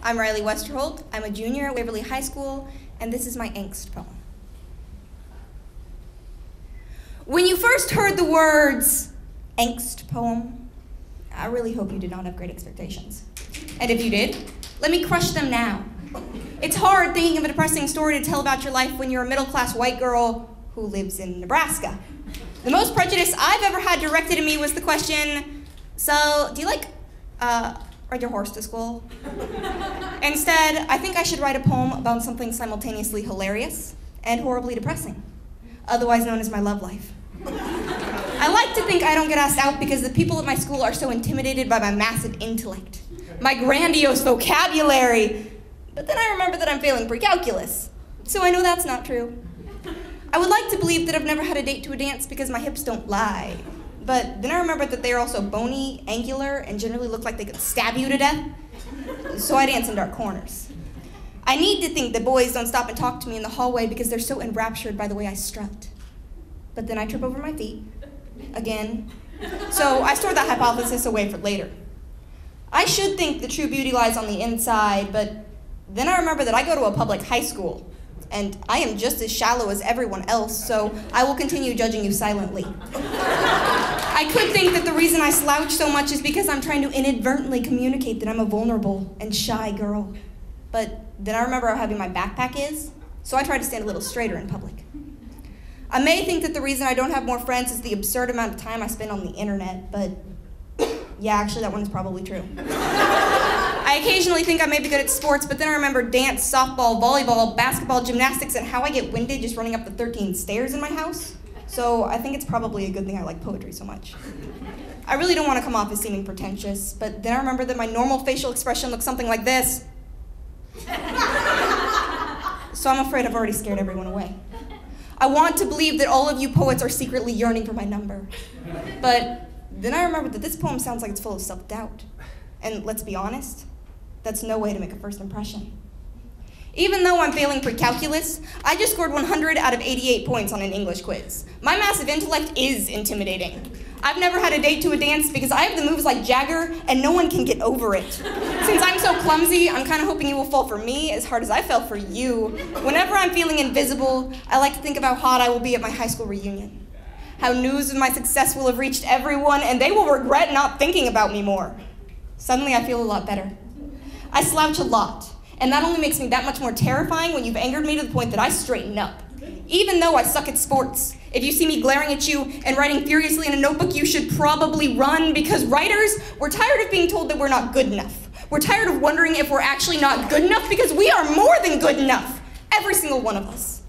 I'm Riley Westerholt. I'm a junior at Waverly High School, and this is my angst poem. When you first heard the words, angst poem, I really hope you did not have great expectations. And if you did, let me crush them now. It's hard thinking of a depressing story to tell about your life when you're a middle-class white girl who lives in Nebraska. The most prejudice I've ever had directed at me was the question, so, do you ride your horse to school? Instead, I think I should write a poem about something simultaneously hilarious and horribly depressing, otherwise known as my love life. I like to think I don't get asked out because the people at my school are so intimidated by my massive intellect, my grandiose vocabulary, but then I remember that I'm failing pre-calculus, so I know that's not true. I would like to believe that I've never had a date to a dance because my hips don't lie. But then I remembered that they are also bony, angular, and generally look like they could stab you to death. So I dance in dark corners. I need to think that boys don't stop and talk to me in the hallway because they're so enraptured by the way I strut. But then I trip over my feet, again. So I store that hypothesis away for later. I should think the true beauty lies on the inside, but then I remember that I go to a public high school. And I am just as shallow as everyone else, so I will continue judging you silently. I could think that the reason I slouch so much is because I'm trying to inadvertently communicate that I'm a vulnerable and shy girl. But then I remember how heavy my backpack is, so I try to stand a little straighter in public. I may think that the reason I don't have more friends is the absurd amount of time I spend on the internet, but yeah, actually that one is probably true. I occasionally think I may be good at sports, but then I remember dance, softball, volleyball, basketball, gymnastics, and how I get winded just running up the 13 stairs in my house. So I think it's probably a good thing I like poetry so much. I really don't want to come off as seeming pretentious, but then I remember that my normal facial expression looks something like this. So I'm afraid I've already scared everyone away. I want to believe that all of you poets are secretly yearning for my number. But then I remember that this poem sounds like it's full of self-doubt. And let's be honest, that's no way to make a first impression. Even though I'm failing pre-calculus, I just scored 100 out of 88 points on an English quiz. My massive intellect is intimidating. I've never had a date to a dance because I have the moves like Jagger and no one can get over it. Since I'm so clumsy, I'm kind of hoping you will fall for me as hard as I fell for you. Whenever I'm feeling invisible, I like to think of how hot I will be at my high school reunion. How news of my success will have reached everyone and they will regret not thinking about me more. Suddenly I feel a lot better. I slouch a lot, and that only makes me that much more terrifying when you've angered me to the point that I straighten up. Even though I suck at sports, if you see me glaring at you and writing furiously in a notebook, you should probably run, because writers, we're tired of being told that we're not good enough. We're tired of wondering if we're actually not good enough because we are more than good enough. Every single one of us.